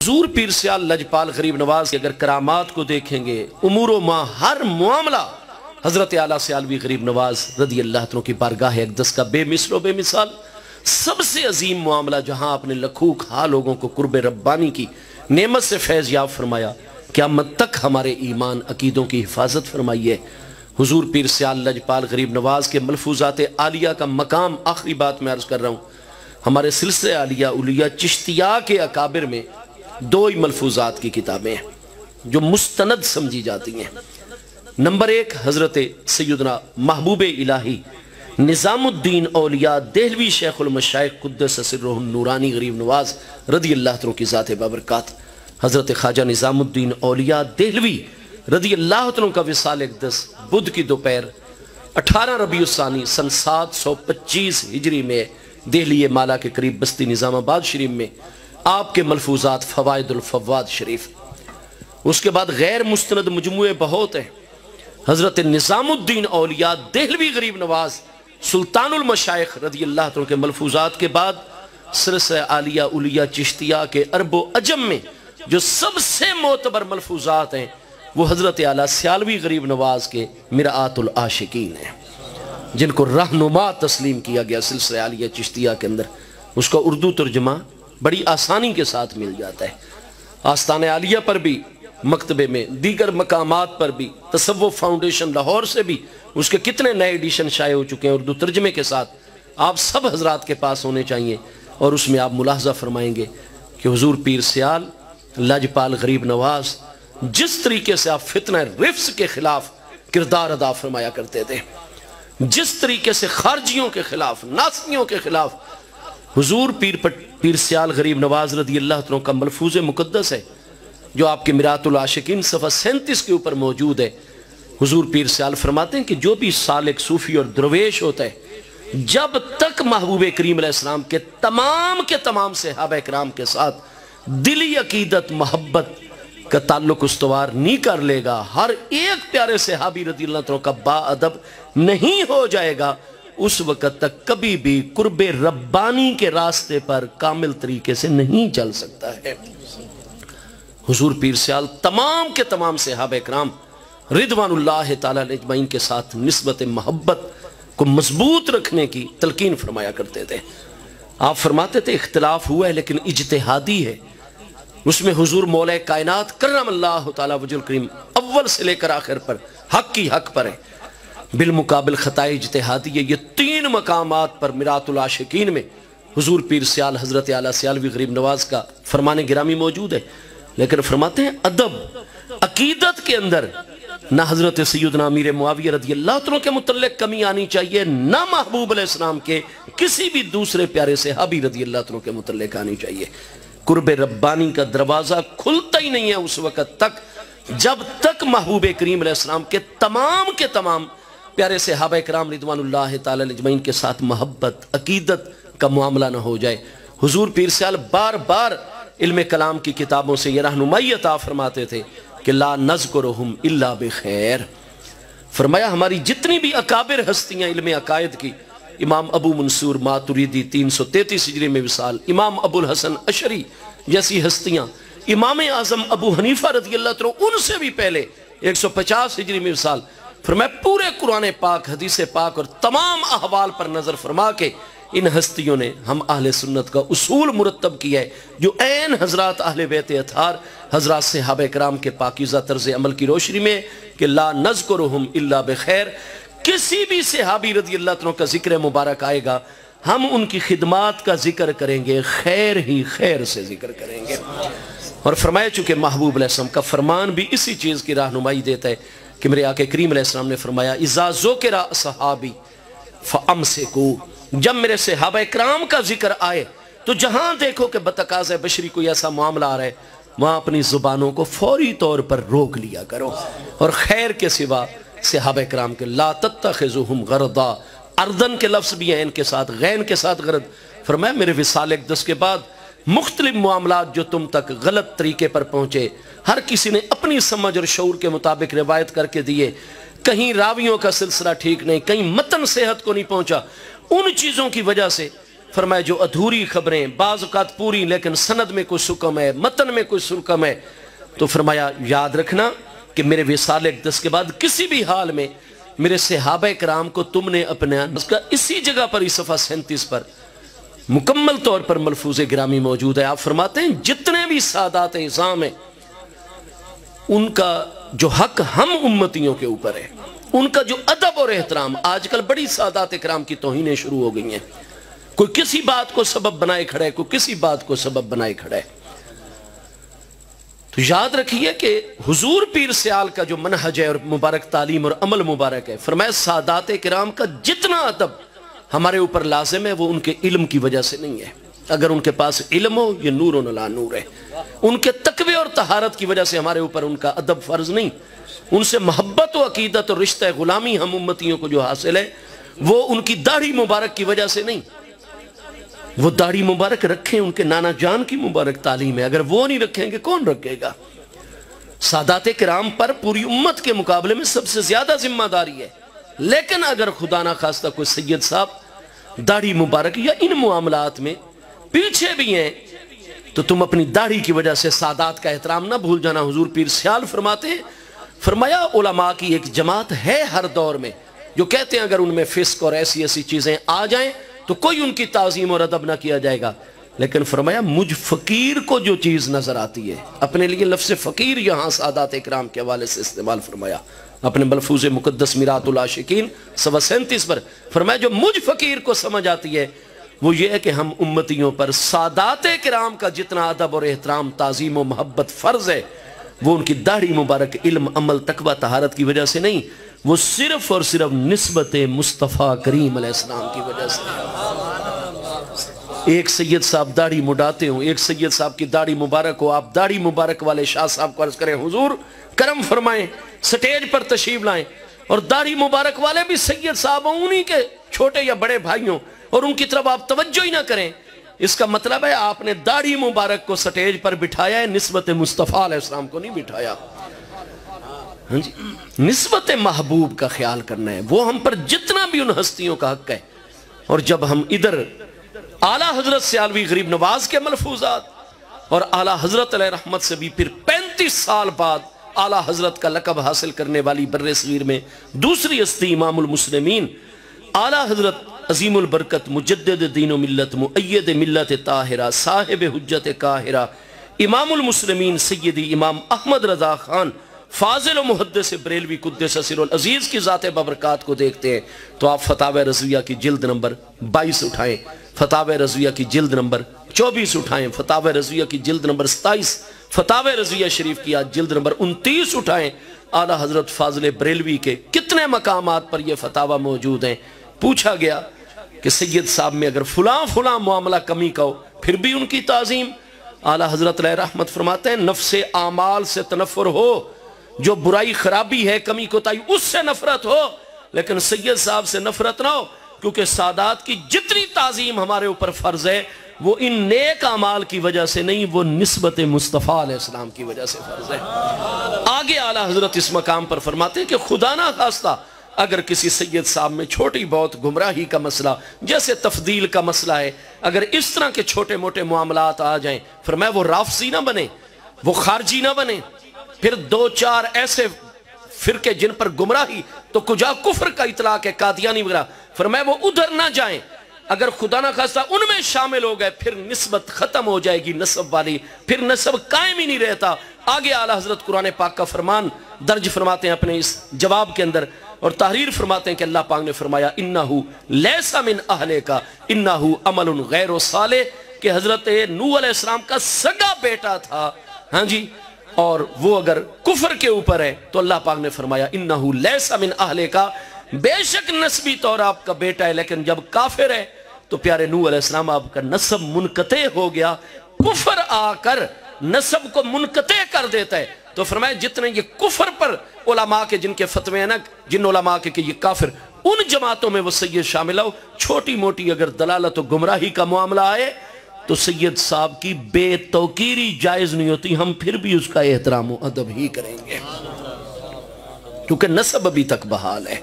حضور پیر سیال لجپال غریب نواز کی اگر کرامات کو دیکھیں گے، امور و ما ہر معاملہ حضرت اعلیٰ سیالوی غریب نواز رضی اللہ عنہ کی بارگاہ اقدس کا بے مثل و بے مثال سب سے عظیم معاملہ، جہاں آپ نے لکھوں کھا لوگوں کو قرب ربانی کی نعمت سے فیض یاب فرمایا، قیامت تک ہمارے ایمان عقیدوں کی حفاظت فرمائیے۔ حضور پیر سیال لجپال غریب نواز کے ملفوظات عالیہ کا مقام، آخری بات میں عرض کر رہا ہوں، ہمارے سلسلہ عالیہ اولیاء چشتیہ کے اکابر میں دو ہی ملفوظات کی کتابیں ہیں جو مستند سمجھی جاتی ہیں۔ نمبر ایک، حضرت سیدنا محبوب الہی نظام الدین اولیاء دہلوی شیخ المشائخ قدس سرہ النورانی غریب نواز رضی اللہ عنہ کی ذات بابرکات، حضرت خواجہ نظام الدین اولیاء دہلوی رضی اللہ عنہ کا وصال اقدس بدھ کی دوپہر 18 ربیع الثانی سن 725 ہجری میں دہلی مالا کے قریب بستی نظام آباد شریف میں آپ کے ملفوظات فوائد الفواد شریف۔ اس کے بعد غیر مستند مجموعے بہت ہیں۔ حضرت نظام الدین اولیاء دہلوی غریب نواز سلطان المشائخ رضی اللہ عنہ کے ملفوظات کے بعد سلسلہ عالیہ اولیاء چشتیہ کے عرب و عجم میں جو سب سے معتبر ملفوظات ہیں وہ حضرت اعلیٰ سیالوی غریب نواز کے مرآت العاشقین ہیں، جن کو رہنما تسلیم کیا گیا سلسلہ عالیہ چشتیہ کے اندر۔ اس کا اردو ترجمہ بڑی آسانی کے ساتھ مل جاتا ہے۔ آستان عالیہ پر بھی، مکتبے میں، دیگر مقامات پر بھی، تصوف فاؤنڈیشن لاہور سے بھی اس کے کتنے نئے ایڈیشن شائع ہو چکے ہیں اردو ترجمے کے ساتھ، آپ سب حضرات کے پاس ہونے چاہیے۔ اور اس میں آپ ملاحظہ فرمائیں گے کہ حضور پیر سیال لجپال غریب نواز جس طریقے سے آپ فتنہ رفس کے خلاف کردار ادا فرمایا کرتے تھے، جس طریقے سے خارجیوں کے خلاف، ناسنیوں کے خلاف، حضور پیر سیال غریب نواز رضی اللہ عنہ کا ملفوظ مقدس ہے جو آپ کے مرآت العاشقین صفحہ 37 کے اوپر موجود ہے۔ حضور پیر سیال فرماتے ہیں کہ جو بھی سالک صوفی اور درویش ہوتا ہے، جب تک محبوب کریم علیہ السلام کے تمام صحابہ کرام کے ساتھ دلی عقیدت محبت کا تعلق استوار نہیں کر لے گا، ہر ایک پیارے صحابی رضی اللہ عنہ کا با ادب نہیں ہو جائے گا، اس وقت تک کبھی بھی قرب ربانی کے راستے پر کامل طریقے سے نہیں چل سکتا ہے۔ حضور پیر سیال تمام کے تمام صحابہ کرام رضوان اللہ تعالی علیہ اجمعین کے ساتھ نسبت محبت کو مضبوط رکھنے کی تلقین فرمایا کرتے تھے۔ آپ فرماتے تھے اختلاف ہوا ہے لیکن اجتہادی ہے، اس میں حضور مولا کائنات کرم اللہ تعالی وجہ الکریم اول سے لے کر آخر پر حق کی حق پر ہے، بالمقابل خطائے اجتہادی ہے۔ یہ تین مقامات پر مرآت العاشقین میں حضور پیر سیال حضرت اعلیٰ سیالوی غریب نواز کا فرمان گرامی موجود ہے، لیکن فرماتے ہیں ادب عقیدت کے اندر نہ حضرت سیدنا امیر معاویہ رضی اللہ عنہ کے متعلق کمی آنی چاہیے، نہ محبوب علیہ السلام کے کسی بھی دوسرے پیارے صحابی رضی اللہ عنہ کے متعلق آنی چاہیے۔ قرب ربانی کا دروازہ کھلتا ہی نہیں ہے اس وقت تک جب تک محبوب کریم علیہ السلام کے تمام پیارے صحابہ کرام رضوان اللہ تعالی علیہ اجمعین کے ساتھ محبت عقیدت کا معاملہ نہ ہو جائے۔ حضور پیر سیال بار بار علم کلام کی کتابوں سے یہ رہنمائی عطا فرماتے تھے کہ لا نذکرہم الا بخیر۔ فرمایا ہماری جتنی بھی اکابر ہستیاں علم عقائد کی، امام ابو منصور ماتریدی 333 ہجری میں وصال، امام ابو الحسن اشعری جیسی ہستیاں، امام اعظم ابو حنیفہ رضی اللہ عنہ ان سے بھی پہلے 150 ہجری میں وصال، فرمایا پورے قرآن پاک، حدیث پاک اور تمام احوال پر نظر فرما کے ان ہستیوں نے ہم اہل سنت کا اصول مرتب کیا ہے جو عین حضرات اہل بیت اطہار حضرات صحابہ کرام کے پاکیزہ طرز عمل کی روشنی میں کہ لا نذکرہم الا بخیر، کسی بھی صحابی رضی اللہ عنہ کا ذکر مبارک آئے گا ہم ان کی خدمات کا ذکر کریں گے، خیر ہی خیر سے ذکر کریں گے۔ اور فرمایا چونکہ محبوب علیہ السلام کا فرمان بھی اسی چیز کی رہنمائی دیتا ہے کہ میرے آقا کریم علیہ السلام نے فرمایا اذا ذکر صحابی فامسکو، جب میرے صحابہ کرام کا ذکر آئے تو جہاں دیکھو کہ بتقاضۂ بشری کوئی ایسا معاملہ آ رہا ہے وہاں اپنی زبانوں کو فوری طور پر روک لیا کرو، اور خیر کے سوا صحابہ کرام کے لا تتخذوہم غرضا، اردن کے لفظ بھی ہیں ان کے ساتھ، غین کے ساتھ غرض۔ فرمایا میرے وصال اقدس کے بعد مختلف معاملات جو تم تک غلط طریقے پر پہنچے، ہر کسی نے اپنی سمجھ اور شعور کے مطابق روایت کر کے دیے، کہیں راویوں کا سلسلہ ٹھیک نہیں، کہیں متن صحت کو نہیں پہنچا، ان چیزوں کی وجہ سے फरमाया जो अधूरी खबरें बाज़ औक़ात पूरी लेकिन सनद में कोई सुकम है, मतन में कोई सुकम है, तो फरमाया याद रखना कि मेरे विसाल अक़दस के बाद किसी भी हाल में मेरे सहाबा कराम को तुमने अपना, उसका इसी जगह पर इस सफ़ा 37 पर मुकम्मल तौर पर मलफूज़ गिरामी मौजूद है। आप फरमाते हैं जितने भी सादात इज़ाम हैं उनका जो हक हम उम्मतियों के ऊपर है, उनका जो अदब और एहतराम, आजकल बड़ी सादात इकराम की तौहीनें शुरू हो गई हैं, कोई किसी बात को सबब बनाए खड़ा है, कोई किसी बात को सबब बनाए खड़ा है। तो याद रखिए कि हुजूर पीर सियाल का जो मनहज है और मुबारक तालीम और अमल मुबारक है, फरमाया सादात किराम का जितना अदब हमारे ऊपर लाजिम है वो उनके इल्म की वजह से नहीं है। अगर उनके पास इल्म हो, ये नूर और ला नूर है। उनके तकवे और तहारत की वजह से हमारे ऊपर उनका अदब फर्ज नहीं। उनसे मोहब्बत और अकीदत और रिश्ता गुलामी हम उम्मतियों को जो हासिल है वो उनकी दाढ़ी मुबारक की वजह से नहीं। वो दाढ़ी मुबारक रखें, उनके नाना जान की मुबारक तालीम है, अगर वो नहीं रखेंगे कौन रखेगा। सादाते किराम पर पूरी उम्मत के मुकाबले में सबसे ज्यादा जिम्मेदारी है। लेकिन अगर खुदा ना खास्ता कोई सैयद साहब दाढ़ी मुबारक या इन मामलात में पीछे भी हैं तो तुम अपनी दाढ़ी की वजह से सादात का एहतराम ना भूल जाना। हुजूर पीर सियाल फरमाते हैं, फरमाया उलमा की एक जमात है हर दौर में जो कहते हैं अगर उनमें फिस्क और ऐसी ऐसी चीजें आ जाएं तो कोई उनकी ताज़ीम और अदब ना किया जाएगा। लेकिन फरमाया मुझ फकीर को जो चीज नजर आती है, अपने लिए लफ्ज़ फकीर यहां सादात इकराम के हवाले से इस्तेमाल फरमाया अपने मलफूज़ मुक़द्दस मिरातुल आशिकीन 37 पर, फरमाया जो मुझ फकीर को समझ आती है वो ये है कि हम उम्मतियों पर सादात किराम का जितना अदब और एहतराम ताज़ीम और मोहब्बत फ़र्ज है वो उनकी दाढ़ी मुबारक इल्म अमल तकवा तहारत की वजह से नहीं, वो सिर्फ और सिर्फ निस्बत मुस्तफ़ा करीम अलैहिस्सलाम की वजह से। एक सैयद साहब दाढ़ी मुड़ाते हो, एक सैयद साहब की दाढ़ी मुबारक हो, आप दाढ़ी मुबारक वाले शाह साहब को अर्ज करें हुजूर करम फरमाएं, स्टेज पर तशरीफ लाएं, और दाढ़ी मुबारक वाले भी सैयद साहब उन्हीं के छोटे या बड़े भाइयों और उनकी तरफ आप तवज्जो ही ना करें, इसका मतलब है आपने दाढ़ी मुबारक को स्टेज पर बिठाया है, निस्बत मुस्तफ़ा अलैहिस्सलाम को नहीं बिठाया। हाँ जी, निस्बत महबूब का ख्याल करना है, वो हम पर जितना भी उन हस्तियों का हक है। और जब हम इधर आला हजरत सियालवी गरीब नवाज के मलफूजात और आला हजरत अलैहि रहमत से भी फिर 35 साल बाद आला हजरत का लक़ब हासिल करने वाली बर्रे सगीर में दूसरी हस्ती इमामुल मुस्लिमीन आला हजरत अजीमुल बरकत मुजद्दिद दीन व मिल्लत मुअय्यद मिल्लत ताहिरा साहिब हुज्जत काहिरा इमामुल मुस्लिमीन सय्यदी इमाम अहमद रजा खान फाजिल व मुहद्दिस बरेलवी कुद्दस सिरुल अजीज की ज़ात बबरकात को देखते हैं तो आप फतावा रज़विया की जिल्द नंबर 22 उठाएं, फतावा रज़विया की जिल्द नंबर 24 उठाएं, फतावा रज़विया की जिल्द नंबर 27, फतावा रज़विया शरीफ की आज जिल्द नंबर 29 उठाएं। आला हजरत फाजिल बरेलवी के कितने मकामात पर यह फतावा मौजूद हैं। पूछा गया कि सैयद साहब में अगर फुला फुला मामला कमी का हो फिर भी उनकी ताज़ीम, आला हजरत अलैहि रहमत फरमाते हैं नफ्से आमाल से तनफ़ुर हो, जो बुराई खराबी है कमी कोताही उससे नफरत हो, लेकिन सैयद साहब से नफरत ना हो, क्योंकि सादात की जितनी ताज़ीम हमारे ऊपर फर्ज है वो इन नेक अमाल की वजह से नहीं, वो निस्बत मुस्तफ़ा अलैहिस्सलाम की वजह से फर्ज है। आगे आला हजरत इस मकाम पर फरमाते हैं कि खुदा ना खास्ता अगर किसी सैयद साहब में छोटी बहुत गुमराही का मसला जैसे तफदील का मसला है, अगर इस तरह के छोटे मोटे मामलात आ जाएं, फरमाया वो राफसी ना बने, वो खारजी ना बने, फिर दो चार ऐसे फिरके जिन पर गुमराही तो कुजा कुफ्र का इतलाक है कादियानी वगैरह, फरमाया वो उधर ना जाएं। अगर खुदा ना खास्ता उनमें शामिल हो गए फिर निस्बत खत्म हो जाएगी नस्ब वाली, फिर नस्ब कायम ही नहीं रहता। आगे आला हजरत कुरान पाक का फरमान दर्ज फरमाते हैं अपने इस जवाब के अंदर और तहरीर फरमाते हैं कि अल्लाह पाक ने फरमाया इन्नहु लैसा मिन अहले का इन्नहु अमलुन गैरो साले, कि हजरत नूह अलैहिस्सलाम का सगा बेटा था, हाँ जी, और वो अगर कुफर के ऊपर है तो अल्लाह पाक ने फरमाया इन्नहु लैसा मिन अहले का, बेशक नस्बी तौर आपका बेटा है लेकिन जब काफिर है तो प्यारे नूह अलैहिस्सलाम आपका नस्ब मुनकते हो गया, कुफर आकर नस्ब को मुनकते कर देता है। तो फरमाया जितने ये कुफर पर उलमा के जिनके फतवे हैं ना, जिन उलमा के कि ये काफिर, उन जमातों में वो सैयद शामिल हो। छोटी मोटी अगर दलालत और गुमराही का मामला आए तो सैयद साहब की बेतौकीरी जायज नहीं होती, हम फिर भी उसका एहतराम अदब ही करेंगे क्योंकि नस्ब अभी तक बहाल है।